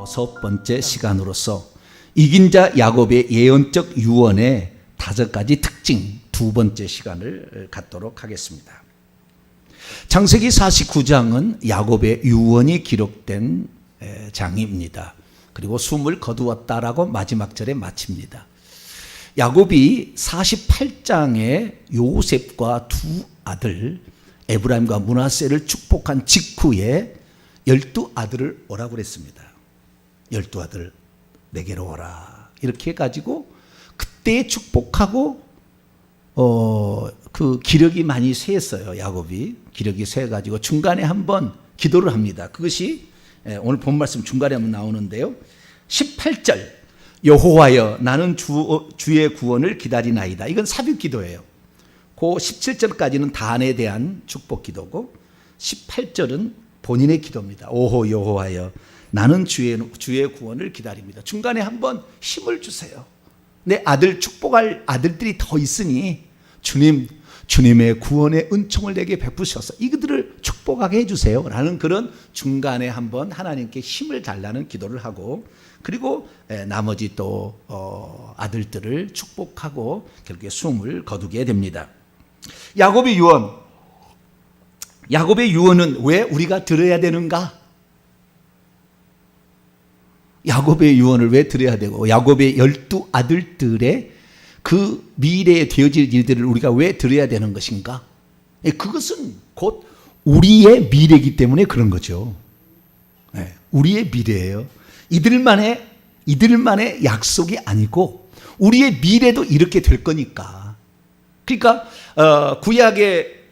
6번째 시간으로서 이긴 자 야곱의 예언적 유언의 5가지 특징 2번째 시간을 갖도록 하겠습니다. 창세기 49장은 야곱의 유언이 기록된 장입니다. 그리고 숨을 거두었다라고 마지막 절에 마칩니다. 야곱이 48장에 요셉과 두 아들 에브라임과 므낫세를 축복한 직후에 12아들을 오라고 그랬습니다. 12아들 내게로 오라 이렇게 해가지고 그때 축복하고 그 기력이 많이 쇠했어요. 야곱이 기력이 쇠가지고 중간에 한번 기도를 합니다. 그것이 오늘 본 말씀 중간에 한번 나오는데요. 18절 여호와여 나는 주의 구원을 기다리나이다. 이건 삽입 기도예요. 그 17절까지는 단에 대한 축복 기도고 18절은 본인의 기도입니다. 오호 여호와여 나는 주의 구원을 기다립니다. 중간에 한번 힘을 주세요. 내 아들 축복할 아들들이 더 있으니 주님의 구원의 은총을 내게 베푸셔서 이들을 축복하게 해주세요 라는 그런 중간에 한번 하나님께 힘을 달라는 기도를 하고 그리고 나머지 또 아들들을 축복하고 결국에 숨을 거두게 됩니다. 야곱의 유언은 왜 우리가 들어야 되는가? 야곱의 유언을 왜 들어야 되고 야곱의 12아들들의 그 미래에 되어질 일들을 우리가 왜 들어야 되는 것인가? 그것은 곧 우리의 미래이기 때문에 그런 거죠. 우리의 미래예요. 이들만의 약속이 아니고 우리의 미래도 이렇게 될 거니까. 그러니까 구약의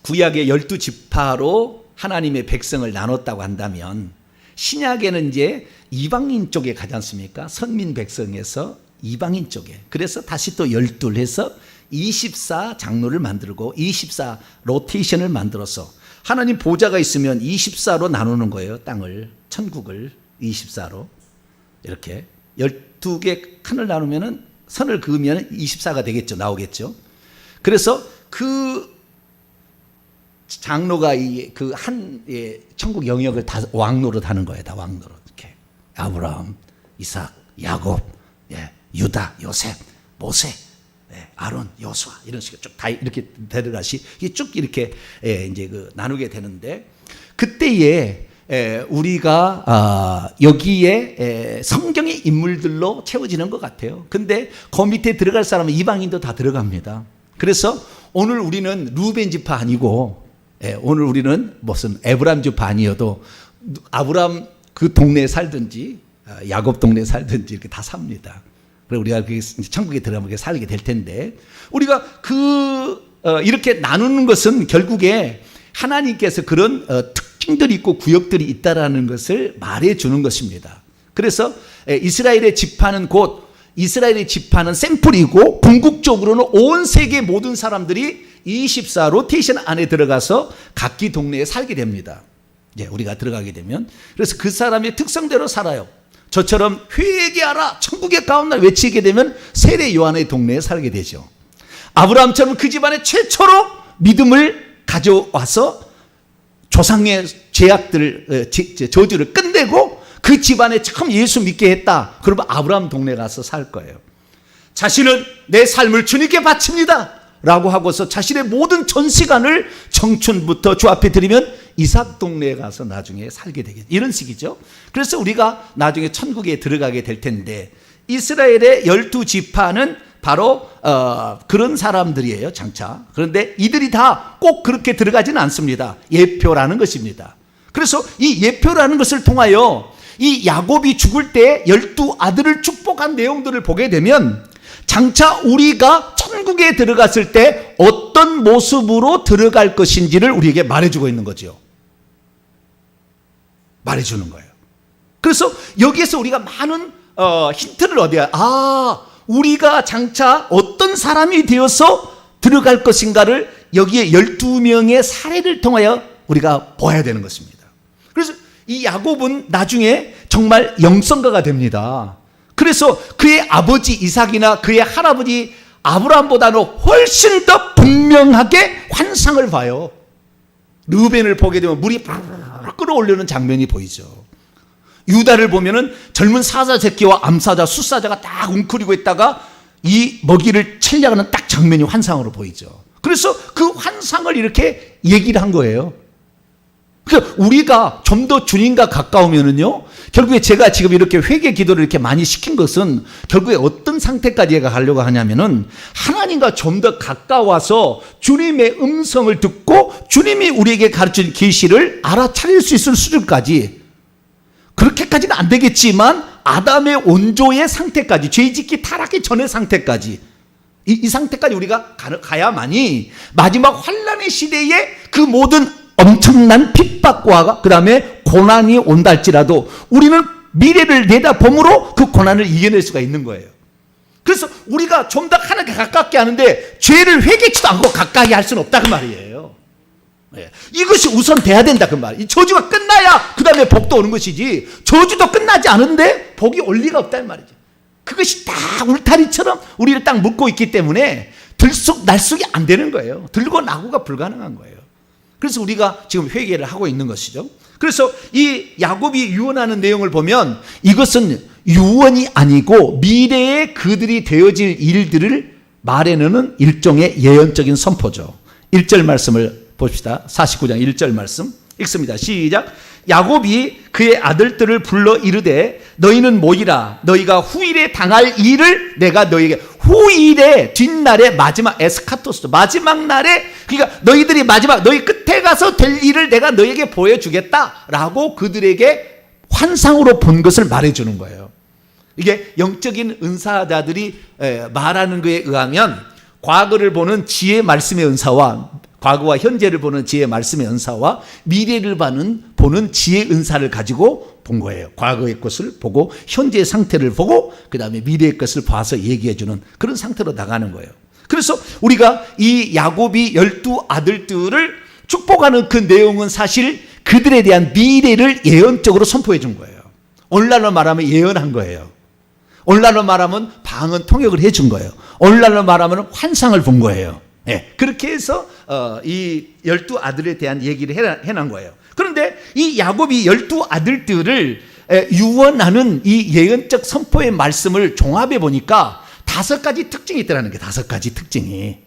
12지파로 하나님의 백성을 나눴다고 한다면 신약에는 이제 이방인 쪽에 가지 않습니까? 선민 백성에서 이방인 쪽에. 그래서 다시 또 12 해서 24 장로를 만들고 24 로테이션을 만들어서 하나님 보좌가 있으면 24로 나누는 거예요. 땅을, 천국을 24로. 이렇게 12개 칸을 나누면은 선을 그으면 24가 되겠죠. 나오겠죠. 그래서 그 장로가 그 한 천국 영역을 다 왕노릇 하는 거예요. 다 왕노릇. 이렇게 아브라함, 이삭, 야곱, 유다, 요셉, 모세, 아론, 여호수아 이런 식으로 쭉 다 이렇게 데려가시 쭉 이렇게 이제 그 나누게 되는데 그때에 우리가 여기에 성경의 인물들로 채워지는 것 같아요. 근데 그 밑에 들어갈 사람은 이방인도 다 들어갑니다. 그래서 오늘 우리는 루벤 지파 아니고 오늘 우리는 무슨 에브라임 지파 아니어도 아브라함 그 동네에 살든지 야곱 동네에 살든지 이렇게 다 삽니다. 그리고 우리가 천국에 들어가면 살게 될 텐데 우리가 이렇게 나누는 것은 결국에 하나님께서 그런 특징들이 있고 구역들이 있다라는 것을 말해주는 것입니다. 그래서 이스라엘의 지파는 샘플이고 궁극적으로는 온 세계 모든 사람들이 24 로테이션 안에 들어가서 각기 동네에 살게 됩니다. 이제 우리가 들어가게 되면 그래서 그 사람의 특성대로 살아요. 저처럼 회개하라 천국에 가온날 외치게 되면 세례 요한의 동네에 살게 되죠. 아브라함처럼 그 집안의 최초로 믿음을 가져와서 조상의 죄악들 저주를 끝내고 그 집안에 처음 예수 믿게 했다. 그러면 아브라함 동네 가서 살 거예요. 자신은 내 삶을 주님께 바칩니다 라고 하고서 자신의 모든 전 시간을 청춘부터 주 앞에 드리면 이삭 동네에 가서 나중에 살게 되겠죠. 이런 식이죠. 그래서 우리가 나중에 천국에 들어가게 될 텐데 이스라엘의 12지파는 바로 그런 사람들이에요. 장차. 그런데 이들이 다 꼭 그렇게 들어가지는 않습니다. 예표라는 것입니다. 그래서 이 예표라는 것을 통하여 이 야곱이 죽을 때 12아들을 축복한 내용들을 보게 되면 장차 우리가 천국에 들어갔을 때 어떤 모습으로 들어갈 것인지를 우리에게 말해주고 있는 거죠. 말해주는 거예요. 그래서 여기에서 우리가 많은 힌트를 얻어야 우리가 장차 어떤 사람이 되어서 들어갈 것인가를 여기에 12명의 사례를 통하여 우리가 보아야 되는 것입니다. 그래서 이 야곱은 나중에 정말 영성가가 됩니다. 그래서 그의 아버지 이삭이나 그의 할아버지 아브라함보다는 훨씬 더 분명하게 환상을 봐요. 르벤을 보게 되면 물이 바르르 끓어오르는 장면이 보이죠. 유다를 보면은 젊은 사자 새끼와 암사자, 숫사자가 딱 웅크리고 있다가 이 먹이를 채려가는 딱 장면이 환상으로 보이죠. 그래서 그 환상을 이렇게 얘기를 한 거예요. 그러니까 우리가 좀 더 주님과 가까우면은요, 결국에 제가 지금 이렇게 회개 기도를 이렇게 많이 시킨 것은 결국에 어떤 상태까지 얘가 가려고 하냐면은 하나님과 좀 더 가까워서 주님의 음성을 듣고 주님이 우리에게 가르친 계시를 알아차릴 수 있을 수준까지, 그렇게까지는 안 되겠지만 아담의 원조의 상태까지, 죄짓기 타락기 전의 상태까지, 이 상태까지 우리가 가야만이 마지막 환난의 시대에 그 모든 엄청난 핍박과 그 다음에 고난이 온다 할지라도 우리는 미래를 내다봄으로 그 고난을 이겨낼 수가 있는 거예요. 그래서 우리가 좀 더 하나님께 가깝게 하는데 죄를 회개치도 않고 가까이 할 수는 없다 그 말이에요. 이것이 우선 돼야 된다 그 말. 이 저주가 끝나야 그 다음에 복도 오는 것이지, 저주도 끝나지 않은데 복이 올 리가 없다는 말이죠. 그것이 다 울타리처럼 우리를 딱 묶고 있기 때문에 들쑥날쑥이 안 되는 거예요. 들고 나고가 불가능한 거예요. 그래서 우리가 지금 회개를 하고 있는 것이죠. 그래서 이 야곱이 유언하는 내용을 보면 이것은 유언이 아니고 미래에 그들이 되어질 일들을 말해내는 일종의 예언적인 선포죠. 1절 말씀을 봅시다. 49장 1절 말씀 읽습니다. 시작. 야곱이 그의 아들들을 불러 이르되 너희는 모이라. 너희가 후일에 당할 일을 내가 너희에게, 후일에 뒷날에 마지막 에스카토스, 마지막 날에, 그러니까 너희들이 마지막 너희 끝에 가서 될 일을 내가 너희에게 보여주겠다라고 그들에게 환상으로 본 것을 말해주는 거예요. 이게 영적인 은사자들이 말하는 것에 의하면 과거를 보는 지혜 말씀의 은사와, 과거와 현재를 보는 지혜 말씀의 은사와 미래를 보는 지혜 은사를 가지고 본 거예요. 과거의 것을 보고 현재의 상태를 보고 그 다음에 미래의 것을 봐서 얘기해 주는 그런 상태로 나가는 거예요. 그래서 우리가 이 야곱이 12아들들을 축복하는 그 내용은 사실 그들에 대한 미래를 예언적으로 선포해 준 거예요. 오늘날로 말하면 예언한 거예요. 오늘날로 말하면 방언 통역을 해 준 거예요. 오늘날로 말하면 환상을 본 거예요. 그렇게 해서 이 12아들에 대한 얘기를 해놓은 거예요. 그런데 이 야곱이 12아들들을 유언하는 이 예언적 선포의 말씀을 종합해 보니까 5가지 특징이 있더라는 게, 5가지 특징이.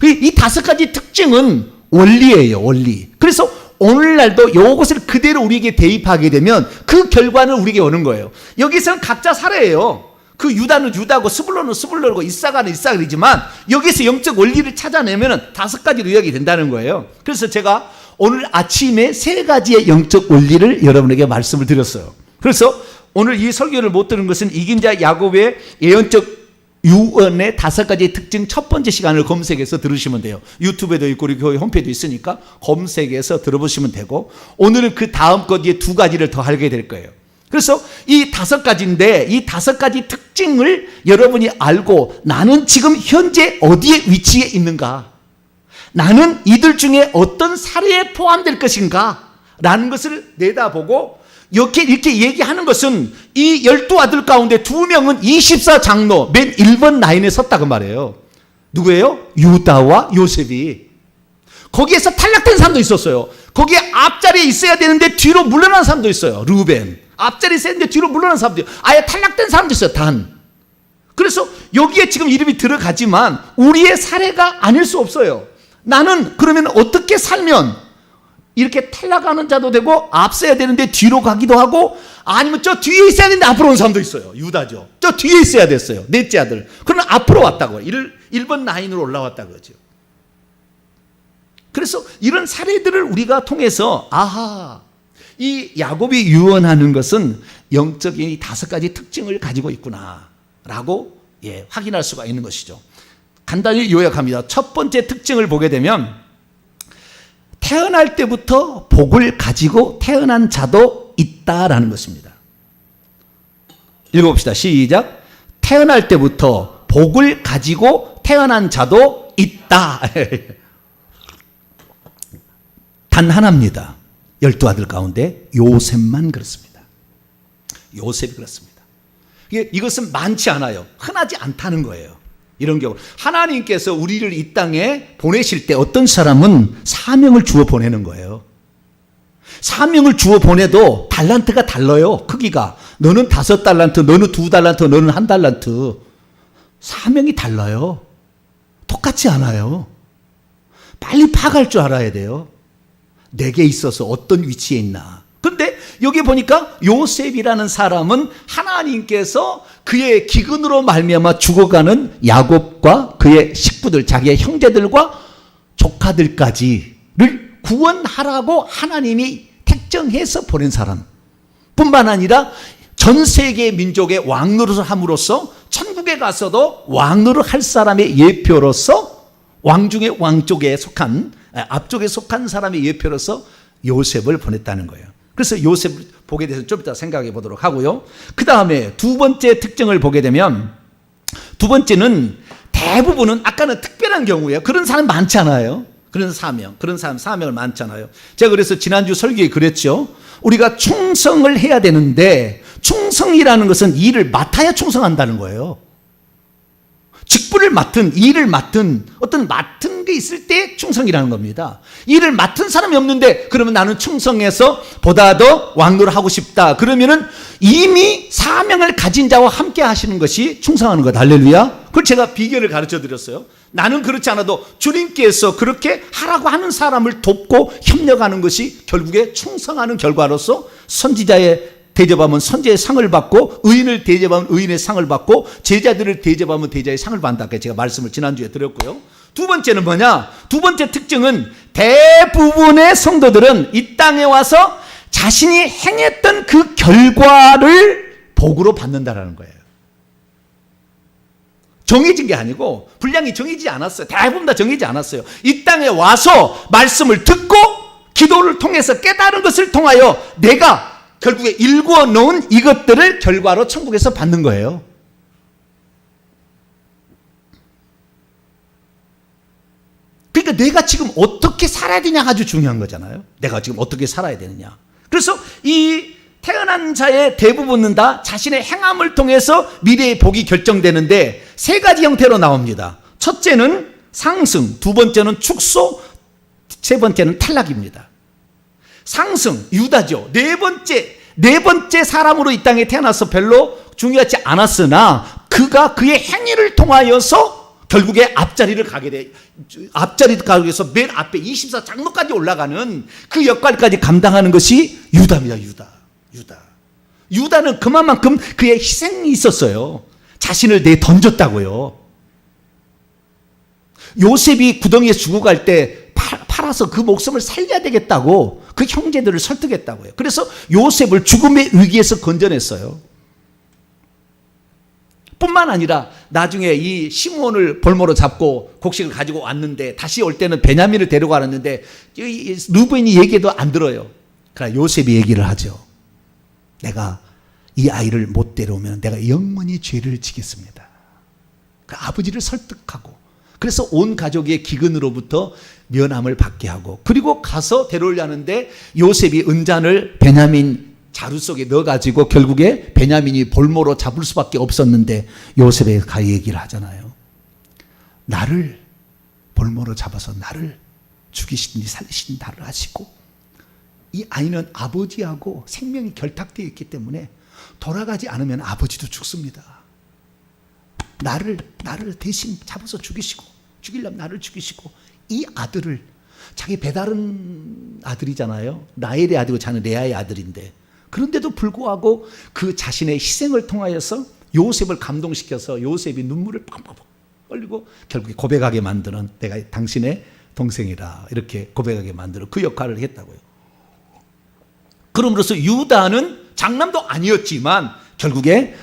이 5가지 특징은 원리예요, 원리. 그래서 오늘날도 이것을 그대로 우리에게 대입하게 되면 그 결과는 우리에게 오는 거예요. 여기서는 각자 사례예요. 그 유다는 유다고 스불론은 스불론이고 이사가는 이사가이지만 여기서 영적 원리를 찾아내면 5가지로 요약이 된다는 거예요. 그래서 제가 오늘 아침에 3가지의 영적 원리를 여러분에게 말씀을 드렸어요. 그래서 오늘 이 설교를 못 들은 것은 이긴 자 야곱의 예언적 유언의 5가지 특징 첫 번째 시간을 검색해서 들으시면 돼요. 유튜브에도 있고 우리 교회 홈페이지도 있으니까 검색해서 들어보시면 되고, 오늘은 그 다음 거기에 2가지를 더 하게 될 거예요. 그래서 이 5가지인데 이 5가지 특징을 여러분이 알고 나는 지금 현재 어디에 위치해 있는가, 나는 이들 중에 어떤 사례에 포함될 것인가 라는 것을 내다보고 이렇게 얘기하는 것은 이 12아들 가운데 2명은 24장로 맨 1번 라인에 섰다고 말해요. 누구예요? 유다와 요셉이. 거기에서 탈락된 사람도 있었어요. 거기에 앞자리에 있어야 되는데 뒤로 물러난 사람도 있어요. 르우벤. 앞자리에 있어야 되는데 뒤로 물러난 사람도 있어요. 아예 탈락된 사람도 있어요. 단. 그래서 여기에 지금 이름이 들어가지만 우리의 사례가 아닐 수 없어요. 나는 그러면 어떻게 살면 이렇게 탈락하는 자도 되고 앞서야 되는데 뒤로 가기도 하고, 아니면 저 뒤에 있어야 되는데 앞으로 온 사람도 있어요. 유다죠. 저 뒤에 있어야 됐어요. 넷째 아들. 그러나 앞으로 왔다고. 1번 라인으로 올라왔다고 하죠. 그래서 이런 사례들을 우리가 통해서 아하, 이 야곱이 유언하는 것은 영적인 이 5가지 특징을 가지고 있구나 라고 확인할 수가 있는 것이죠. 간단히 요약합니다. 첫 번째 특징을 보게 되면 태어날 때부터 복을 가지고 태어난 자도 있다라는 것입니다. 읽어봅시다. 시작. 태어날 때부터 복을 가지고 태어난 자도 있다. 단 하나입니다. 12아들 가운데 요셉만 그렇습니다. 요셉이 그렇습니다. 이것은 많지 않아요. 흔하지 않다는 거예요. 이런 경우 하나님께서 우리를 이 땅에 보내실 때 어떤 사람은 사명을 주어 보내는 거예요. 사명을 주어 보내도 달란트가 달라요. 크기가. 너는 5달란트, 너는 2달란트, 너는 1달란트. 사명이 달라요. 똑같지 않아요. 빨리 파악할 줄 알아야 돼요. 내게 있어서 어떤 위치에 있나. 근데 여기 보니까 요셉이라는 사람은 하나님께서 그의 기근으로 말미암아 죽어가는 야곱과 그의 식구들, 자기의 형제들과 조카들까지를 구원하라고 하나님이 택정해서 보낸 사람 뿐만 아니라 전 세계 민족의 왕노릇을 함으로써 천국에 가서도 왕노릇 할 사람의 예표로서 왕 중에 왕 쪽에 속한 앞쪽에 속한 사람의 예표로서 요셉을 보냈다는 거예요. 그래서 요셉을 보게 돼서 좀 이따 생각해 보도록 하고요. 그 다음에 두 번째 특징을 보게 되면 두 번째는 대부분은 아까는 특별한 경우예요. 그런 사람 많잖아요. 그런 사명을 많잖아요. 제가 그래서 지난주 설교에 그랬죠. 우리가 충성을 해야 되는데 충성이라는 것은 일을 맡아야 충성한다는 거예요. 직분을 맡은, 일을 맡은, 어떤 맡은 게 있을 때 충성이라는 겁니다. 일을 맡은 사람이 없는데 그러면 나는 충성해서 보다 더 왕노를 하고 싶다. 그러면은 이미 사명을 가진 자와 함께 하시는 것이 충성하는 것. 할렐루야. 그걸 제가 비결을 가르쳐 드렸어요. 나는 그렇지 않아도 주님께서 그렇게 하라고 하는 사람을 돕고 협력하는 것이 결국에 충성하는 결과로서 선지자의 대접하면 선지자의 상을 받고 의인을 대접하면 의인의 상을 받고 제자들을 대접하면 제자의 상을 받는다. 제가 말씀을 지난주에 드렸고요. 두 번째는 뭐냐? 두 번째 특징은 대부분의 성도들은 이 땅에 와서 자신이 행했던 그 결과를 복으로 받는다라는 거예요. 정해진 게 아니고 분량이 정해지지 않았어요. 대부분 다 정해지지 않았어요. 이 땅에 와서 말씀을 듣고 기도를 통해서 깨달은 것을 통하여 내가 결국에 일구어 놓은 이것들을 결과로 천국에서 받는 거예요. 그러니까 내가 지금 어떻게 살아야 되냐가 아주 중요한 거잖아요. 내가 지금 어떻게 살아야 되느냐. 그래서 이 태어난 자의 대부분은 다 자신의 행함을 통해서 미래의 복이 결정되는데 세 가지 형태로 나옵니다. 첫째는 상승, 두 번째는 축소, 세 번째는 탈락입니다. 상승, 유다죠. 네 번째 사람으로 이 땅에 태어나서 별로 중요하지 않았으나 그가 그의 행위를 통하여서 결국에 앞자리를 가게 돼. 앞자리를 가기 위해서 맨 앞에 24장로까지 올라가는 그 역할까지 감당하는 것이 유다입니다. 유다는 그만큼 그의 희생이 있었어요. 자신을 내던졌다고요. 요셉이 구덩이에 죽어갈 때 팔아서 그 목숨을 살려야 되겠다고 그 형제들을 설득했다고요. 그래서 요셉을 죽음의 위기에서 건져냈어요. 뿐만 아니라 나중에 이 시므온을 볼모로 잡고 곡식을 가지고 왔는데 다시 올 때는 베냐민을 데려가는데 루벤이 얘기도 안 들어요. 그러나 요셉이 얘기를 하죠. 내가 이 아이를 못 데려오면 내가 영원히 죄를 지겠습니다. 그 아버지를 설득하고 그래서 온 가족의 기근으로부터 면함을 받게 하고 그리고 가서 데려오려는데 요셉이 은잔을 베냐민 자루 속에 넣어가지고 결국에 베냐민이 볼모로 잡을 수밖에 없었는데 요셉에 가 얘기를 하잖아요. 나를 볼모로 잡아서 나를 죽이시니 살리시니 나를 하시고 이 아이는 아버지하고 생명이 결탁되어 있기 때문에 돌아가지 않으면 아버지도 죽습니다. 나를 대신 잡아서 죽이려면 나를 죽이시고 이 아들을 자기 배다른 아들이잖아요. 라헬의 아들이고 자는 레아의 아들인데 그런데도 불구하고 그 자신의 희생을 통하여서 요셉을 감동시켜서 요셉이 눈물을 팍팍 흘리고 결국에 고백하게 만드는 내가 당신의 동생이라 이렇게 고백하게 만드는 그 역할을 했다고요. 그럼으로써 유다는 장남도 아니었지만 결국에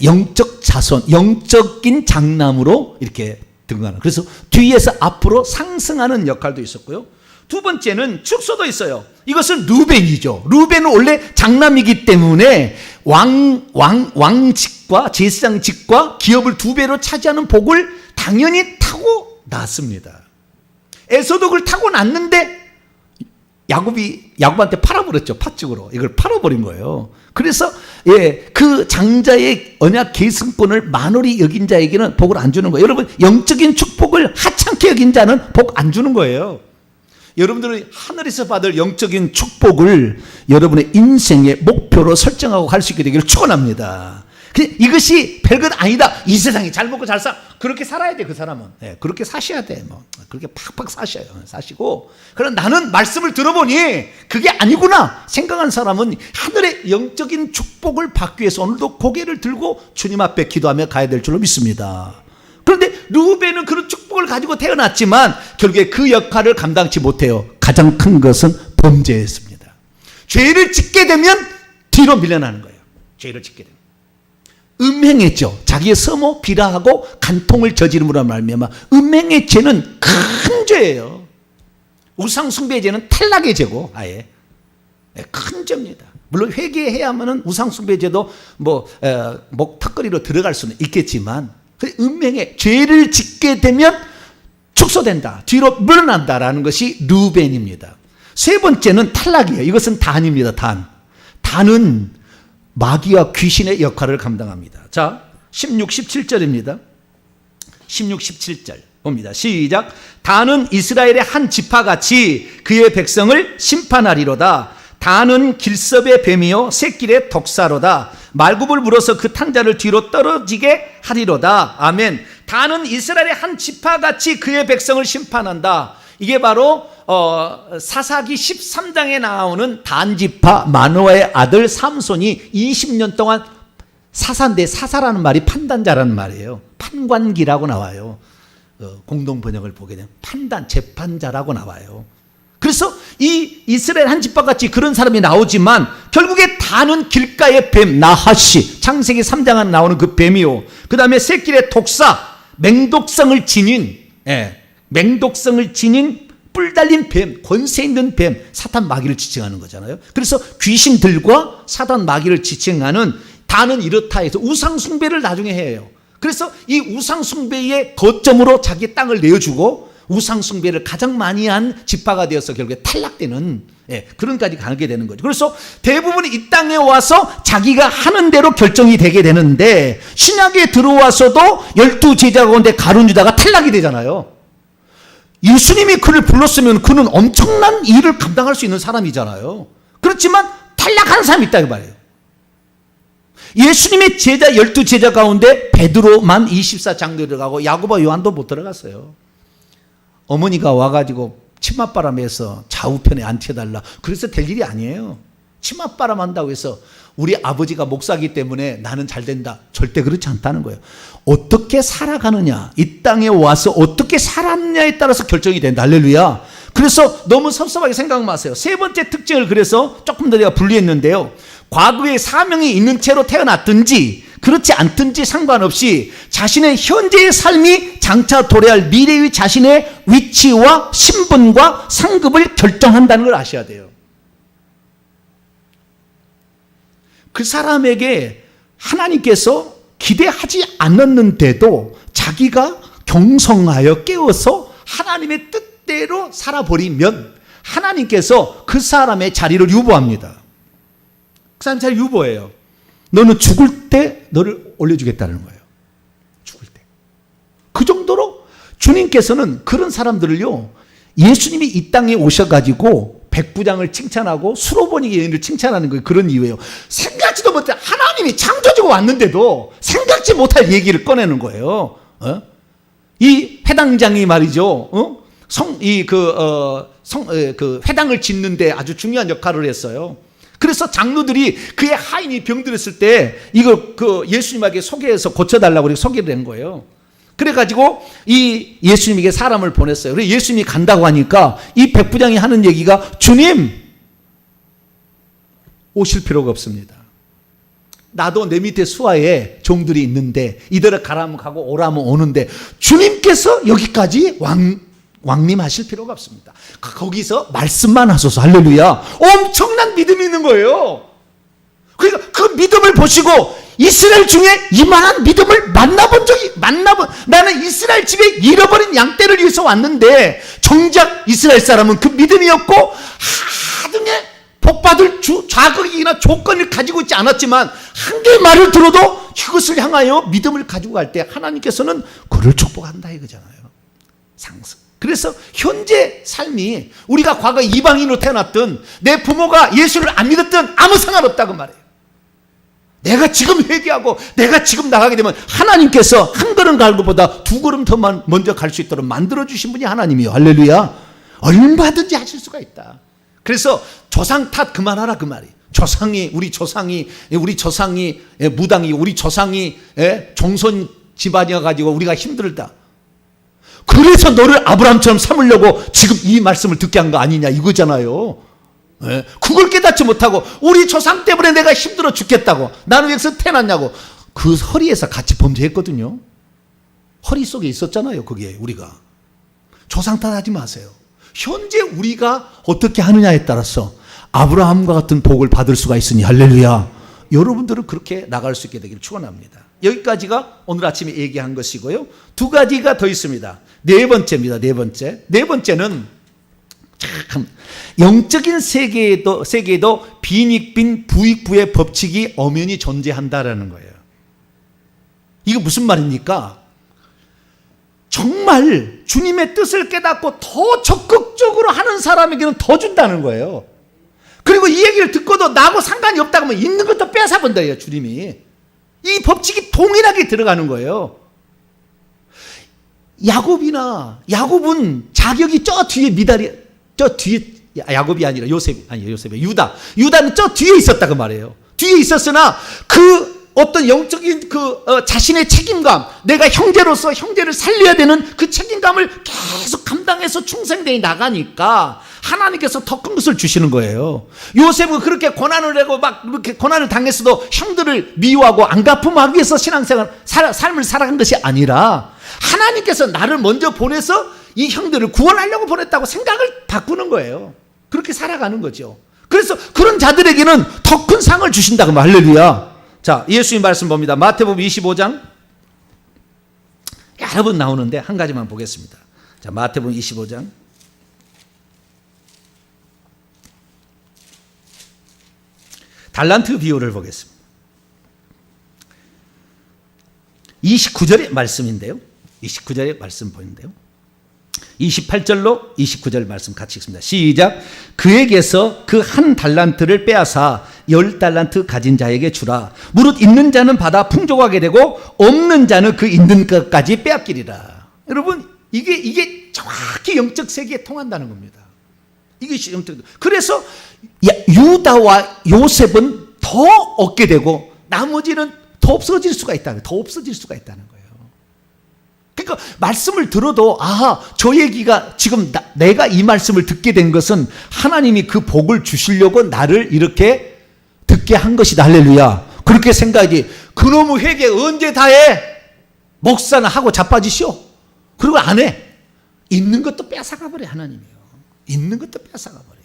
영적 자손, 영적인 장남으로 이렇게 등극하는. 그래서 뒤에서 앞으로 상승하는 역할도 있었고요. 두 번째는 축소도 있어요. 이것은 루벤이죠. 루벤은 원래 장남이기 때문에 왕직과 제사장직과 기업을 2배로 차지하는 복을 당연히 타고 났습니다. 에서도 그걸 타고 났는데 야곱한테 팔아버렸죠. 팥죽으로. 이걸 팔아버린 거예요. 그래서 그 장자의 언약 계승권을 만홀히 여긴 자에게는 복을 안 주는 거예요. 여러분 영적인 축복을 하찮게 여긴 자는 복 안 주는 거예요. 여러분들은 하늘에서 받을 영적인 축복을 여러분의 인생의 목표로 설정하고 갈 수 있게 되기를 축원합니다. 이것이 별것 아니다. 이 세상이 잘 먹고 잘 그렇게 살아야 돼. 그 사람은 그렇게 사셔야 돼. 그렇게 팍팍 사시고. 그럼 나는 말씀을 들어보니 그게 아니구나 생각한 사람은 하늘의 영적인 축복을 받기 위해서 오늘도 고개를 들고 주님 앞에 기도하며 가야 될 줄로 믿습니다. 그런데 르우벤은 그런 축복을 가지고 태어났지만 결국에 그 역할을 감당치 못해요. 가장 큰 것은 범죄였습니다. 죄를 짓게 되면 뒤로 밀려나는 거예요. 죄를 짓게 되면 음행했죠. 자기의 서모 비라하고 간통을 저지름으로 말미암아 음행의 죄는 큰 죄예요. 우상 숭배의 죄는 탈락의 죄고 아예 큰 죄입니다. 물론 회개해야 하면은 우상 숭배의 죄도 목 턱걸이로 들어갈 수는 있겠지만 음행의 죄를 짓게 되면 축소된다. 뒤로 물러난다라는 것이 르우벤입니다. 세 번째는 탈락이에요. 이것은 단입니다. 단은 마귀와 귀신의 역할을 감당합니다. 자, 16, 17절입니다. 16, 17절 봅니다. 시작. 단은 이스라엘의 한 지파같이 그의 백성을 심판하리로다. 단은 길섭의 뱀이요 새길의 독사로다. 말굽을 물어서 그 탄자를 뒤로 떨어지게 하리로다. 아멘. 단은 이스라엘의 한 지파같이 그의 백성을 심판한다. 이게 바로 사사기 13장에 나오는 단지파 마노아의 아들 삼손이 20년 동안 사사라는 말이 판단자라는 말이에요. 판관기라고 나와요. 공동 번역을 보게 되면 재판자라고 나와요. 그래서 이 이스라엘 한 지파같이 그런 사람이 나오지만 결국에 단은 길가의 뱀 나하시 창세기 3장에 나오는 그 뱀이요. 그 다음에 새길의 독사 맹독성을 지닌 뿔 달린 뱀, 권세 있는 뱀, 사탄 마귀를 지칭하는 거잖아요. 그래서 귀신들과 사탄 마귀를 지칭하는 단은 이렇다 해서 우상 숭배를 나중에 해요. 그래서 이 우상 숭배의 거점으로 자기 땅을 내어주고 우상 숭배를 가장 많이 한 지파가 되어서 결국에 탈락되는 그런까지 가게 되는 거죠. 그래서 대부분이 이 땅에 와서 자기가 하는 대로 결정이 되게 되는데 신약에 들어와서도 12제자 가운데 가룟 유다가 탈락이 되잖아요. 예수님이 그를 불렀으면 그는 엄청난 일을 감당할 수 있는 사람이잖아요. 그렇지만 탈락하는 사람이 있다 이 말이에요. 예수님의 제자 12제자 가운데 베드로만 24장로 들어가고 야고보와 요한도 못 들어갔어요. 어머니가 와가지고 치맛바람에서 좌우편에 앉혀달라. 그래서 될 일이 아니에요. 치맛바람 한다고 해서 우리 아버지가 목사기 때문에 나는 잘 된다. 절대 그렇지 않다는 거예요. 어떻게 살아가느냐, 이 땅에 와서 어떻게 살았느냐에 따라서 결정이 된다. 할렐루야. 그래서 너무 섭섭하게 생각 마세요. 세 번째 특징을 그래서 조금 더 내가 분리했는데요. 과거에 사명이 있는 채로 태어났든지 그렇지 않든지 상관없이 자신의 현재의 삶이 장차 도래할 미래의 자신의 위치와 신분과 상급을 결정한다는 걸 아셔야 돼요. 그 사람에게 하나님께서 기대하지 않았는데도 자기가 경성하여 깨어서 하나님의 뜻대로 살아버리면 하나님께서 그 사람의 자리를 유보합니다. 그 사람 자리 유보해요. 너는 죽을 때 너를 올려주겠다는 거예요. 죽을 때. 그 정도로 주님께서는 그런 사람들을요, 예수님이 이 땅에 오셔가지고 백부장을 칭찬하고 수로보니 여인을 칭찬하는 거예요. 그런 이유예요. 생각지도 못해. 하나님이 창조주가 왔는데도 생각지 못할 얘기를 꺼내는 거예요. 이 회당장이 말이죠. 회당을 짓는데 아주 중요한 역할을 했어요. 그래서 장로들이 그의 하인이 병들었을 때 이걸 예수님에게 소개해서 고쳐달라고 소개를 한 거예요. 그래가지고 이 예수님에게 사람을 보냈어요. 그래서 예수님이 간다고 하니까 이 백부장이 하는 얘기가 주님 오실 필요가 없습니다. 나도 내 밑에 수하에 종들이 있는데 이들을 가라면 가고 오라면 오는데 주님께서 여기까지 왕림하실 필요가 없습니다. 거기서 말씀만 하소서. 할렐루야. 엄청난 믿음이 있는 거예요. 그러니까 그 믿음을 보시고 이스라엘 중에 이만한 믿음을 나는 이스라엘 집에 잃어버린 양떼를 위해서 왔는데 정작 이스라엘 사람은 그 믿음이었고 하등의 복받을 자격이나 조건을 가지고 있지 않았지만 한 개의 말을 들어도 이것을 향하여 믿음을 가지고 갈 때 하나님께서는 그를 축복한다 이거잖아요. 상승. 그래서 현재 삶이 우리가 과거 이방인으로 태어났든 내 부모가 예수를 안 믿었든 아무 상관없다고 말해요. 내가 지금 회개하고 내가 지금 나가게 되면 하나님께서 한 걸음 갈 것보다 두 걸음 더 먼저 갈 수 있도록 만들어주신 분이 하나님이에요. 할렐루야. 얼마든지 하실 수가 있다. 그래서 조상 탓 그만하라 그 말이에요. 우리 조상이 무당이, 우리 조상이 종손 집안이어가지고 우리가 힘들다. 그래서 너를 아브라함처럼 삼으려고 지금 이 말씀을 듣게 한 거 아니냐 이거잖아요. 그걸 깨닫지 못하고 우리 조상 때문에 내가 힘들어 죽겠다고, 나는 여기서 태어났냐고, 그 허리에서 같이 범죄했거든요. 허리 속에 있었잖아요. 그게 우리가. 조상 탓하지 마세요. 현재 우리가 어떻게 하느냐에 따라서 아브라함과 같은 복을 받을 수가 있으니 할렐루야. 여러분들은 그렇게 나갈 수 있게 되기를 축원합니다. 여기까지가 오늘 아침에 얘기한 것이고요. 두 가지가 더 있습니다. 네 번째입니다. 네 번째는 참 영적인 세계에도 빈익빈 부익부의 법칙이 엄연히 존재한다라는 거예요. 이거 무슨 말입니까? 정말 주님의 뜻을 깨닫고 더 적극적으로 하는 사람에게는 더 준다는 거예요. 그리고 이 얘기를 듣고도 나하고 상관이 없다고 하면 있는 것도 뺏어본다예요. 주님이. 이 법칙이 동일하게 들어가는 거예요. 야곱은 자격이 저 뒤에 야곱이 아니라 유다는 저 뒤에 있었다고 말해요. 뒤에 있었으나 그 어떤 영적인 자신의 책임감, 내가 형제로서 형제를 살려야 되는 그 책임감을 계속 감당해서 충성되어 나가니까 하나님께서 더 큰 것을 주시는 거예요. 요셉은 그렇게 고난을 내고 막 그렇게 고난을 당했어도 형들을 미워하고 안 갚음하기 위해서 삶을 살아간 것이 아니라 하나님께서 나를 먼저 보내서 이 형들을 구원하려고 보냈다고 생각을 바꾸는 거예요. 그렇게 살아가는 거죠. 그래서 그런 자들에게는 더 큰 상을 주신다고 할렐루야. 자, 예수님 말씀 봅니다. 마태복음 25장. 여러 번 나오는데 한 가지만 보겠습니다. 자, 마태복음 25장. 달란트 비유를 보겠습니다. 29절의 말씀인데요. 29절의 말씀 보이는데요. 28절로 29절 말씀 같이 읽습니다. 시작. 그에게서 그 한 달란트를 빼앗아 10달란트 가진 자에게 주라. 무릇 있는 자는 받아 풍족하게 되고 없는 자는 그 있는 것까지 빼앗기리라. 여러분, 이게 정확히 영적 세계에 통한다는 겁니다. 이것이 영적. 그래서 유다와 요셉은 더 얻게 되고 나머지는 더 없어질 수가 있다는 거예요. 그러니까 말씀을 들어도 저 얘기가 지금 내가 이 말씀을 듣게 된 것은 하나님이 그 복을 주시려고 나를 이렇게 듣게 한 것이다. 할렐루야. 그렇게 생각하지. 그놈의 회개 언제 다 해? 목사는 하고 자빠지시오. 그리고 안 해. 있는 것도 뺏어가 버려. 하나님이요. 있는 것도 뺏어가 버려요.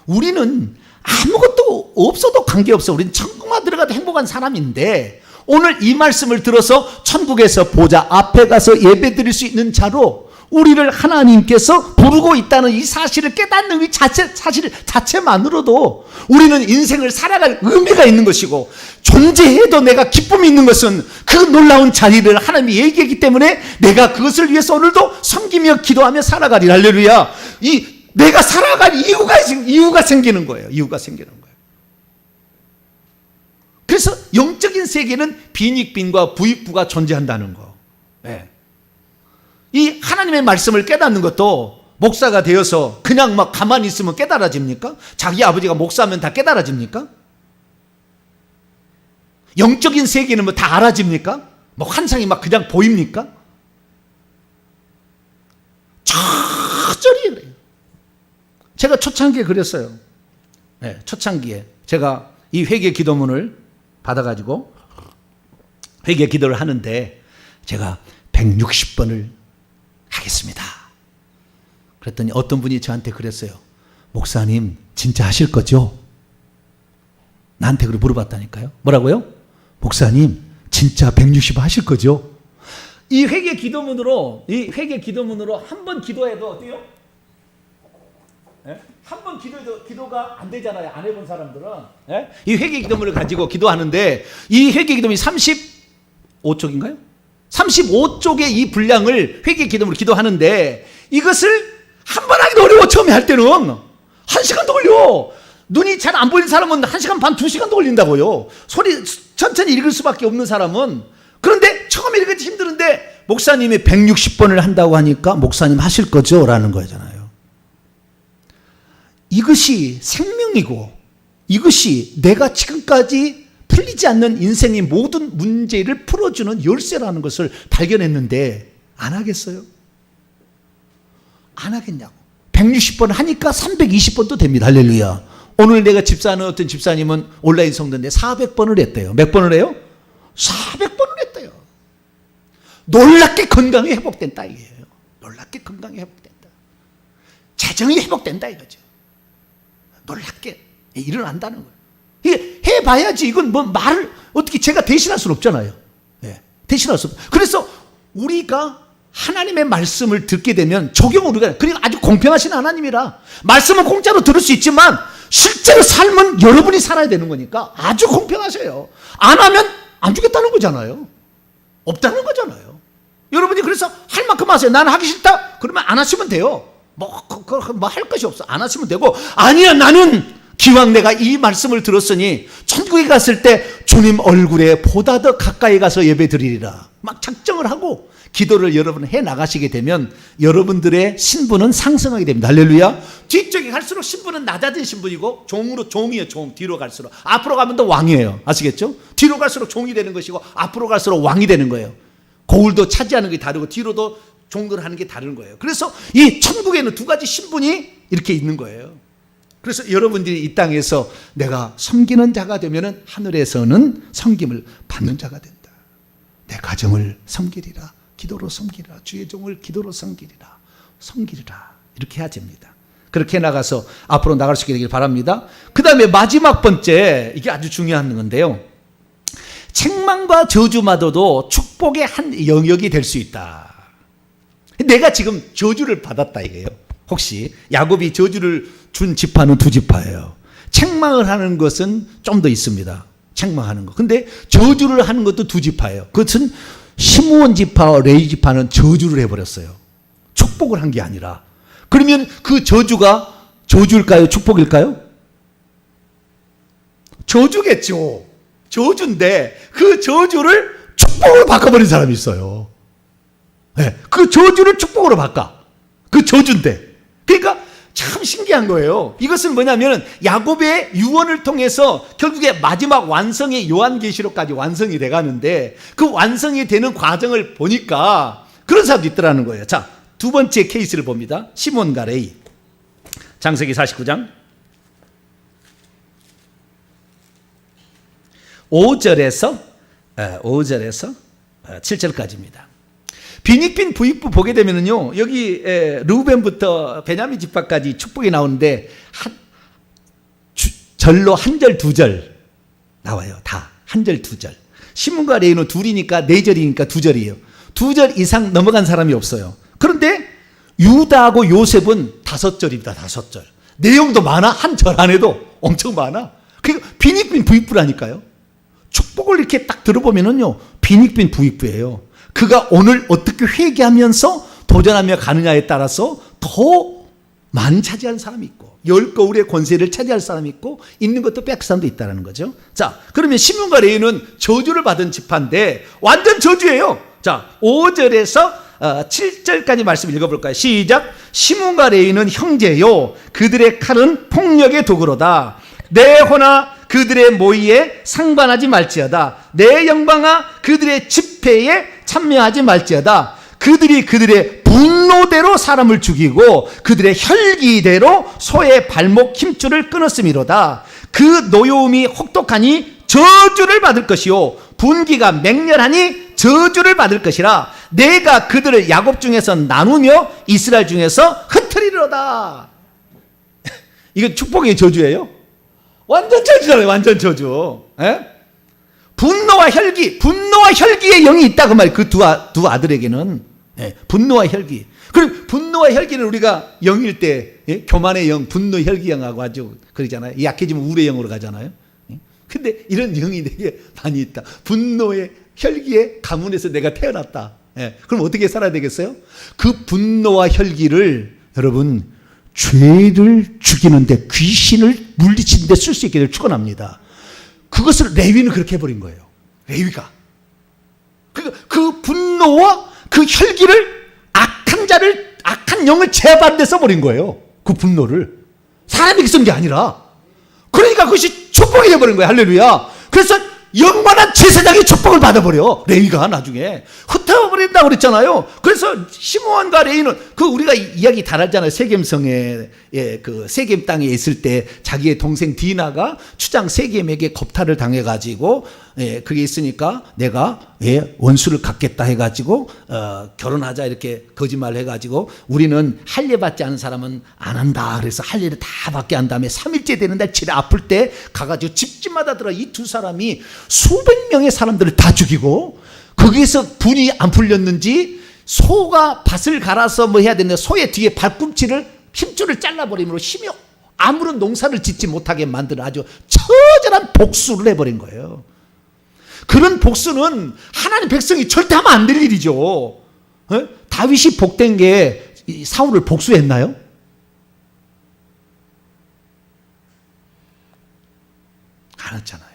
우리는 아무것도 없어도 관계없어. 우리는 천국만 들어가도 행복한 사람인데 오늘 이 말씀을 들어서 천국에서 보좌 앞에 가서 예배 드릴 수 있는 자로 우리를 하나님께서 부르고 있다는 이 사실을 깨닫는 이 사실 자체만으로도 우리는 인생을 살아갈 의미가 있는 것이고, 존재해도 내가 기쁨이 있는 것은 그 놀라운 자리를 하나님이 얘기했기 때문에 내가 그것을 위해서 오늘도 섬기며 기도하며 살아가리라. 할렐루야. 내가 살아갈 이유가 생기는 거예요. 그래서 영적인 세계는 빈익빈과 부익부가 존재한다는 거. 네. 이 하나님의 말씀을 깨닫는 것도 목사가 되어서 그냥 막 가만히 있으면 깨달아집니까? 자기 아버지가 목사하면 다 깨달아집니까? 영적인 세계는 뭐 다 알아집니까? 뭐 환상이 막 그냥 보입니까? 저절이 그래요. 제가 초창기에 그랬어요. 네, 초창기에 제가 이 회개 기도문을 받아가지고 회개 기도를 하는데 제가 160번을 하겠습니다. 그랬더니 어떤 분이 저한테 그랬어요. 목사님 진짜 하실 거죠? 나한테 그걸 물어봤다니까요. 뭐라고요? 목사님 진짜 160번 하실 거죠? 이 회개 기도문으로 한 번 기도해도 어때요? 한 번 기도해도 기도가 안 되잖아요. 안 해본 사람들은. 이 회개 기도문을 가지고 기도하는데 이 회개 기도문이 35쪽인가요? 35쪽의 이 분량을 회개 기도로 기도하는데 이것을 한 번 하기도 어려워. 처음에 할 때는 1시간도 걸려. 눈이 잘 안 보이는 사람은 1시간 반, 2시간도 걸린다고요. 소리 천천히 읽을 수밖에 없는 사람은. 그런데 처음에 읽을 때 힘드는데 목사님이 160번을 한다고 하니까 목사님 하실 거죠? 라는 거잖아요. 이것이 생명이고 이것이 내가 지금까지 풀리지 않는 인생의 모든 문제를 풀어주는 열쇠라는 것을 발견했는데 안 하겠어요? 안 하겠냐고. 160번 하니까 320번도 됩니다. 할렐루야. 오늘 내가 집사하는 어떤 집사님은 온라인 성도인데 400번을 했대요. 몇 번을 해요? 400번을 했대요. 놀랍게 건강이 회복된다 이게요. 놀랍게 건강이 회복된다. 재정이 회복된다 이거죠. 놀랍게 일어난다는 거예요. 이게 해봐야지. 이건 뭐 말을 어떻게 제가 대신할 수는 없잖아요. 예, 대신할 수 없어요. 그래서 우리가 하나님의 말씀을 듣게 되면 적용을 우리가, 그리고 아주 공평하신 하나님이라 말씀은 공짜로 들을 수 있지만 실제로 삶은 여러분이 살아야 되는 거니까 아주 공평하세요. 안 하면 안 주겠다는 거잖아요. 없다는 거잖아요. 여러분이 그래서 할 만큼 하세요. 나는 하기 싫다? 그러면 안 하시면 돼요. 뭐 할 것이 없어. 안 하시면 되고, 아니야 나는 기왕 내가 이 말씀을 들었으니 천국에 갔을 때 주님 얼굴에 보다 더 가까이 가서 예배 드리리라. 막 작정을 하고 기도를 여러분 해 나가시게 되면 여러분들의 신분은 상승하게 됩니다. 할렐루야. 뒤쪽에 갈수록 신분은 낮아진 신분이고 종으로 종이에요. 종. 뒤로 갈수록. 앞으로 가면 더 왕이에요. 아시겠죠? 뒤로 갈수록 종이 되는 것이고 앞으로 갈수록 왕이 되는 거예요. 고울도 차지하는 게 다르고 뒤로도 종들 하는 게 다른 거예요. 그래서 이 천국에는 두 가지 신분이 이렇게 있는 거예요. 그래서 여러분들이 이 땅에서 내가 섬기는 자가 되면은 하늘에서는 섬김을 받는 자가 된다. 내 가정을 섬기리라. 기도로 섬기리라. 주의 종을 기도로 섬기리라. 섬기리라. 이렇게 해야 됩니다. 그렇게 나가서 앞으로 나갈 수 있게 되길 바랍니다. 그 다음에 마지막 번째, 이게 아주 중요한 건데요. 책망과 저주마저도 축복의 한 영역이 될 수 있다. 내가 지금 저주를 받았다 이게요. 혹시 야곱이 저주를 준 지파는 두 지파예요. 책망을 하는 것은 좀 더 있습니다. 책망하는 거. 근데 저주를 하는 것도 두 지파예요. 그것은 시므온 지파와 레위 지파는 저주를 해버렸어요. 축복을 한 게 아니라. 그러면 그 저주가 저주일까요? 축복일까요? 저주겠죠. 저주인데 그 저주를 축복으로 바꿔버린 사람이 있어요. 네, 그 저주를 축복으로 바꿔. 그 저주인데. 그러니까 참 신기한 거예요. 이것은 뭐냐면 야곱의 유언을 통해서 결국에 마지막 완성의 요한계시록까지 완성이 돼가는데 그 완성이 되는 과정을 보니까 그런 사람도 있더라는 거예요. 자, 두 번째 케이스를 봅니다. 시몬과 레위. 창세기 49장 5절에서 7절까지입니다. 비닉빈 부익부 보게 되면요, 여기 르우벤부터 베냐민 지파까지 축복이 나오는데 절로 한 절, 두 절 나와요. 다 한 절, 두 절. 시몬과 레위는 둘이니까 네 절이니까 두 절이에요. 두 절 이상 넘어간 사람이 없어요. 그런데 유다하고 요셉은 5절입니다. 5절. 내용도 많아. 한 절 안에도 엄청 많아. 그러니까 비닉빈 부익부라니까요. 축복을 이렇게 딱 들어보면은요, 비닉빈 부익부예요. 그가 오늘 어떻게 회개하면서 도전하며 가느냐에 따라서 더 많이 차지하는 사람이 있고, 10거울의 권세를 차지할 사람이 있고, 있는 것도 뺏을 사람도 있다는 거죠. 자, 그러면 시몬과 레위는 저주를 받은 지파인데 완전 저주예요. 자, 5절에서 7절까지 말씀 읽어볼까요? 시작. 시몬과 레위는 형제요, 그들의 칼은 폭력의 도구로다. 내 호나 그들의 모의에 상관하지 말지어다. 내 영광아 그들의 집회에 참여하지 말지어다. 그들이 그들의 분노대로 사람을 죽이고 그들의 혈기대로 소의 발목 힘줄을 끊었음이로다. 그 노여움이 혹독하니 저주를 받을 것이요 분기가 맹렬하니 저주를 받을 것이라. 내가 그들을 야곱 중에서 나누며 이스라엘 중에서 흩트리로다. 이거 축복의 저주예요? 완전 저주잖아요. 완전 저주. 에? 분노와 혈기의 영이 있다 그 말이에요. 그 두 아들에게는. 예, 분노와 혈기. 그럼 분노와 혈기는 우리가 영일 때, 예? 교만의 영, 분노, 혈기 영하고 아주 그러잖아요. 약해지면 우울의 영으로 가잖아요. 예? 근데 이런 영이 되게 많이 있다. 분노의 혈기의 가문에서 내가 태어났다. 예, 그럼 어떻게 살아야 되겠어요? 그 분노와 혈기를 여러분 죄를 죽이는데, 귀신을 물리치는데 쓸 수 있게 될 축원합니다. 그것을 레위는 그렇게 해버린 거예요. 레위가 그 분노와 그 혈기를 악한 영을 제압하는 데 써버린 거예요. 그 분노를 사람에게 쓴 게 아니라. 그러니까 그것이 축복이 되어버린 거예요. 할렐루야. 그래서 영원한 제사장의 축복을 받아버려. 레위가 나중에 흩어버린다고 그랬잖아요. 그래서 시므온과 레위는 우리가 이야기 다 알잖아요. 세겜성에 그 세겜 땅에 있을 때 자기의 동생 디나가 추장 세겜에게 겁탈을 당해가지고 그게 있으니까 내가 원수를 갖겠다 해가지고 결혼하자 이렇게 거짓말을 해가지고 우리는 할례 받지 않은 사람은 안 한다. 그래서 할례를 다 받게 한 다음에 3일째 되는 날 질에 아플 때 가가지고 집집마다 들어 이 두 사람이 수백 명의 사람들을 다 죽이고, 거기에서 분이 안 풀렸는지 소가 밭을 갈아서 뭐 해야 되는데 소의 뒤에 발꿈치를 힘줄을 잘라버림으로 힘이 아무런 농사를 짓지 못하게 만드는 아주 처절한 복수를 해버린 거예요. 그런 복수는 하나님 백성이 절대 하면 안 될 일이죠. 다윗이 복된 게 사울을 복수했나요? 안 했잖아요.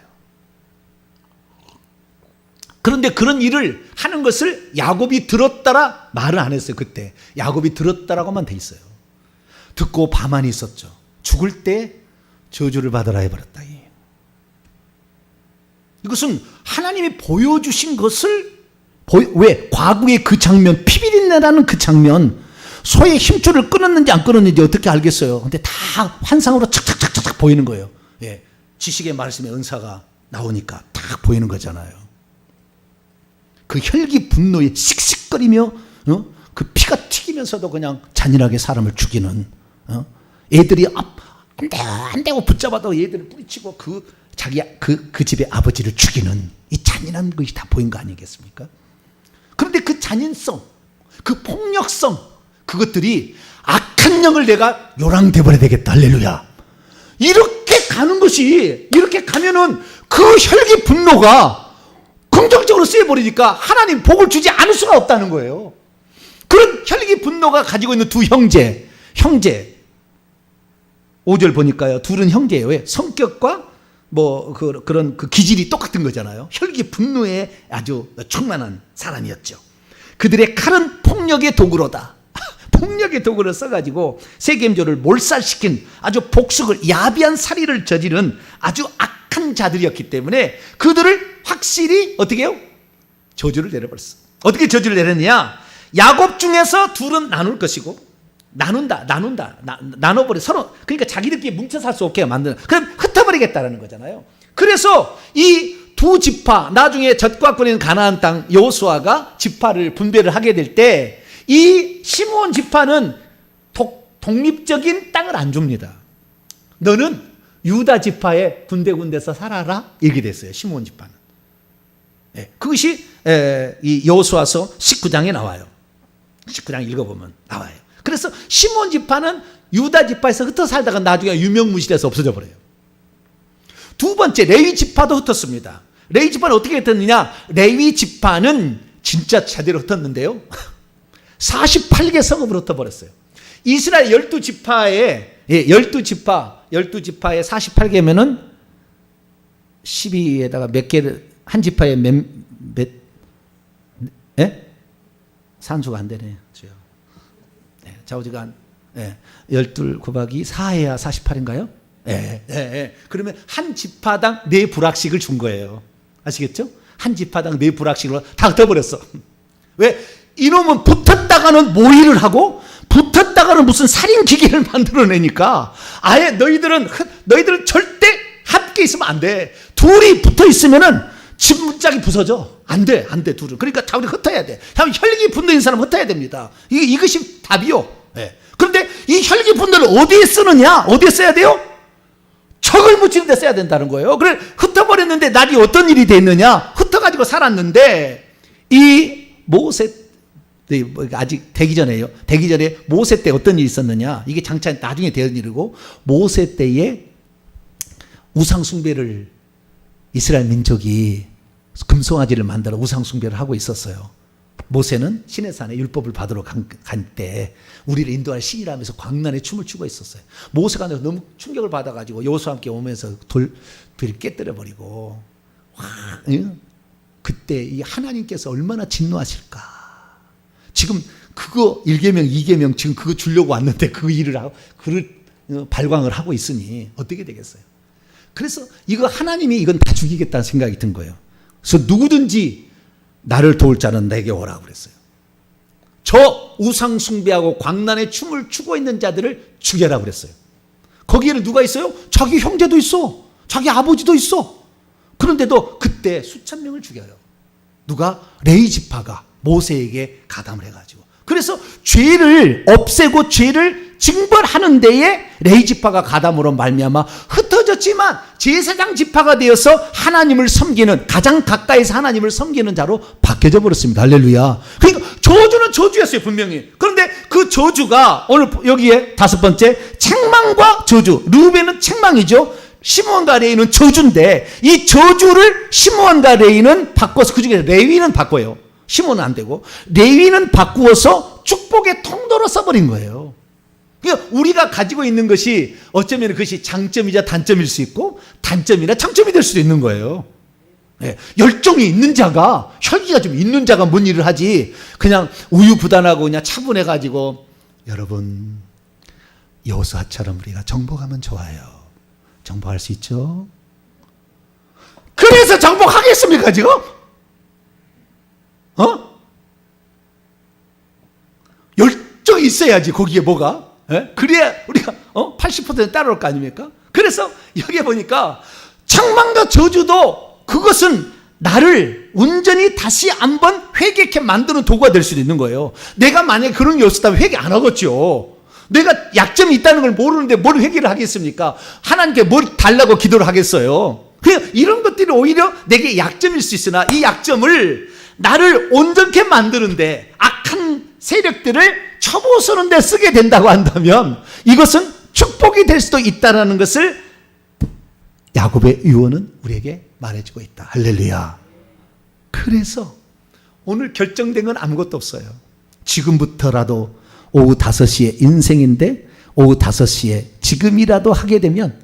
그런데 그런 일을 하는 것을 야곱이 들었다라 말을 안 했어요. 그때 야곱이 들었다라고만 돼 있어요. 듣고 가만히 있었죠. 죽을 때 저주를 받아라 해버렸다. 이것은 하나님이 보여주신 것을 왜 과거의 그 장면, 피비린내라는 그 장면, 소의 힘줄을 끊었는지 안 끊었는지 어떻게 알겠어요? 근데 다 환상으로 착착착착 보이는 거예요. 지식의 말씀의 은사가 나오니까 딱 보이는 거잖아요. 그 혈기 분노에 씩씩거리며 그 피가 튀기면서도 그냥 잔인하게 사람을 죽이는, 애들이 안 되고 붙잡아도 얘들을 뿌리치고 자기 그 집의 아버지를 죽이는 이 잔인한 것이 다 보인 거 아니겠습니까? 그런데 그 잔인성, 그 폭력성, 그것들이 악한 영을 내가 요랑대버려야 되겠다. 할렐루야. 이렇게 가는 것이, 이렇게 가면은 그 혈기 분노가 긍정적으로 쓰여버리니까 하나님 복을 주지 않을 수가 없다는 거예요. 그런 혈기 분노가 가지고 있는 두 형제 5절 보니까요, 둘은 형제예요. 왜? 성격과 그런 기질이 똑같은 거잖아요. 혈기 분노에 아주 충만한 사람이었죠. 그들의 칼은 폭력의 도구로다. 폭력의 도구를 써가지고 세겜조를 몰살시킨 아주 복수를, 야비한 살인을 저지른 아주 악한 자들이었기 때문에 그들을 확실히 어떻게 해요? 저주를 내려버렸어. 어떻게 저주를 내렸느냐? 야곱 중에서 둘은 나눌 것이고, 나눠버려. 서로, 그러니까 자기들끼리 뭉쳐 살 수 없게 만드는, 그럼 흩어버리겠다라는 거잖아요. 그래서 이 두 지파, 나중에 젖과 꿀인 가나안 땅 여호수아가 지파를 분배를 하게 될 때 이 시므온 지파는 독립적인 땅을 안 줍니다. 너는 유다 지파에 군데군데서 살아라, 이렇게 됐어요. 시므온 지파는. 그것이 이 여호수아서 19장에 나와요. 19장 읽어보면 나와요. 그래서 시므온 지파는 유다 지파에서 흩어 살다가 나중에 유명무실해서 없어져 버려요. 두 번째, 레위 지파도 흩었습니다. 레위 지파는 어떻게 흩었느냐? 레위 지파는 진짜 제대로 흩었는데요, 48개 성읍으로 흩어버렸어요. 이스라엘 12지파에 12지파에 48개면은 12에다가 몇 개를, 한 지파에 산수가 안 되네요. 좌우지간 12 곱하기 4해야 48인가요? 그러면 한 지파당 4부락씩을 준 거예요. 아시겠죠? 한 지파당 4부락씩으로 다 흩어버렸어. 왜? 이놈은 붙었다가는 모의를 하고 붙었다가는 무슨 살인 기계를 만들어내니까 아예 너희들은 절대 함께 있으면 안 돼. 둘이 붙어 있으면은 집 문짝이 부서져. 안 돼, 둘은. 그러니까 다 우리 흩어야 돼. 다음 혈기 분노인 사람 흩어야 됩니다. 이것이 답이요. 그런데 이 혈기 분노를 어디에 쓰느냐? 어디에 써야 돼요? 척을 묻히는 데 써야 된다는 거예요. 그래, 흩어버렸는데 날이 어떤 일이 됐느냐? 흩어가지고 살았는데 이 모세, 아직 되기 전에요. 되기 전에 모세 때 어떤 일이 있었느냐? 이게 장차 나중에 되는 일이고, 모세 때에 우상 숭배를 이스라엘 민족이 금송아지를 만들어 우상숭배를 하고 있었어요. 모세는 시내산에 율법을 받으러 간 때 우리를 인도할 신이라면서 광란에 춤을 추고 있었어요. 모세가 너무 충격을 받아가지고 여호수아와 함께 오면서 돌을 깨뜨려 버리고, 그때 이 하나님께서 얼마나 진노하실까. 지금 그거 1계명 2계명 지금 그거 주려고 왔는데 그 일을 하고 그를 발광을 하고 있으니 어떻게 되겠어요. 그래서 이거 하나님이 이건 다 죽이겠다는 생각이 든 거예요. 그래서 누구든지 나를 도울 자는 내게 오라고 그랬어요. 저 우상 숭배하고 광란의 춤을 추고 있는 자들을 죽여라 그랬어요. 거기에는 누가 있어요? 자기 형제도 있어. 자기 아버지도 있어. 그런데도 그때 수천 명을 죽여요. 누가? 레위 지파가 모세에게 가담을 해가지고. 그래서 죄를 없애고 죄를 징벌하는 데에 레위 지파가 가담으로 말미암아 흩어졌지만 제사장 지파가 되어서 하나님을 섬기는, 가장 가까이서 하나님을 섬기는 자로 바뀌어져 버렸습니다. 할렐루야. 그러니까 저주는 저주였어요, 분명히. 그런데 그 저주가 오늘 여기에 5번째, 책망과 저주. 르우벤은 책망이죠. 시므온과 레위는 저주인데 이 저주를 시므온과 레위는 바꿔서, 그중에 레위는 바꿔요. 시몬은 안 되고 레위는 바꾸어서 축복의 통로로 써버린 거예요. 그러니까 우리가 가지고 있는 것이 어쩌면 그것이 장점이자 단점일 수 있고 단점이나 장점이 될 수도 있는 거예요. 열정이 있는 자가, 혈기가 좀 있는 자가 뭔 일을 하지, 그냥 우유부단하고 그냥 차분해가지고, 여러분 여호수아처럼 우리가 정복하면 좋아요. 정복할 수 있죠. 그래서 정복하겠습니까 지금? 열정이 있어야지 거기에 뭐가. 그래야 우리가 80% 따라올 거 아닙니까? 그래서 여기에 보니까 책망과 저주도 그것은 나를 온전히 다시 한번 회개케 만드는 도구가 될 수도 있는 거예요. 내가 만약에 그런 게 없었다면 회개 안 하겠죠. 내가 약점이 있다는 걸 모르는데 뭘 회개를 하겠습니까? 하나님께 뭘 달라고 기도를 하겠어요. 그냥 이런 것들이 오히려 내게 약점일 수 있으나 이 약점을 나를 온전케 만드는데, 악한 세력들을 쳐부수는 데 쓰게 된다고 한다면 이것은 축복이 될 수도 있다는 것을 야곱의 유언은 우리에게 말해주고 있다. 할렐루야. 그래서 오늘 결정된 건 아무것도 없어요. 지금부터라도 오후 5시에 인생인데 오후 5시에 지금이라도 하게 되면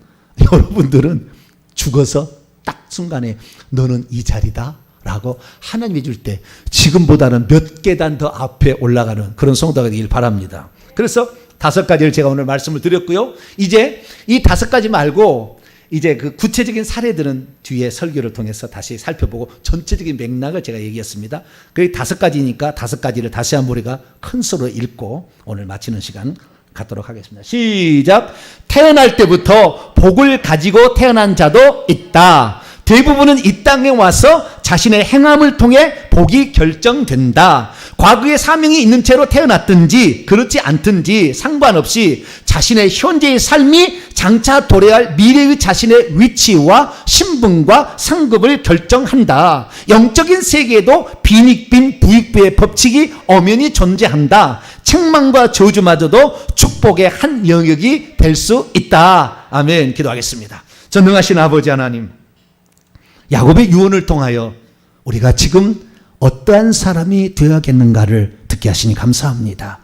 여러분들은 죽어서 딱 순간에 너는 이 자리다 라고 하나님이 줄 때 지금보다는 몇 계단 더 앞에 올라가는 그런 성도가 되길 바랍니다. 그래서 5가지를 제가 오늘 말씀을 드렸고요. 이제 이 5가지 말고 이제 그 구체적인 사례들은 뒤에 설교를 통해서 다시 살펴보고 전체적인 맥락을 제가 얘기했습니다. 그게 5가지니까 5가지를 다시 한번 우리가 큰 소리로 읽고 오늘 마치는 시간 갖도록 하겠습니다. 시작. 태어날 때부터 복을 가지고 태어난 자도 있다. 대부분은 이 땅에 와서 자신의 행함을 통해 복이 결정된다. 과거의 사명이 있는 채로 태어났든지 그렇지 않든지 상관없이 자신의 현재의 삶이 장차 도래할 미래의 자신의 위치와 신분과 상급을 결정한다. 영적인 세계에도 빈익빈 부익부의 법칙이 엄연히 존재한다. 책망과 저주마저도 축복의 한 영역이 될 수 있다. 아멘. 기도하겠습니다. 전능하신 아버지 하나님, 야곱의 유언을 통하여 우리가 지금 어떠한 사람이 되어야겠는가를 듣게 하시니 감사합니다.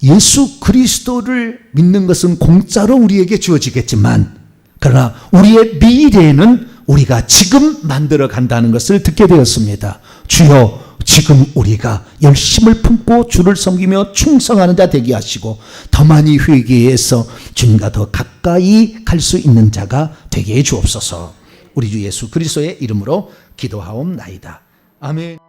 예수 그리스도를 믿는 것은 공짜로 우리에게 주어지겠지만 그러나 우리의 미래는 우리가 지금 만들어 간다는 것을 듣게 되었습니다. 주여, 지금 우리가 열심을 품고 주를 섬기며 충성하는 자 되게 하시고 더 많이 회개해서 주님과 더 가까이 갈 수 있는 자가 되게 해 주옵소서. 우리 주 예수 그리스도의 이름으로 기도하옵나이다. 아멘.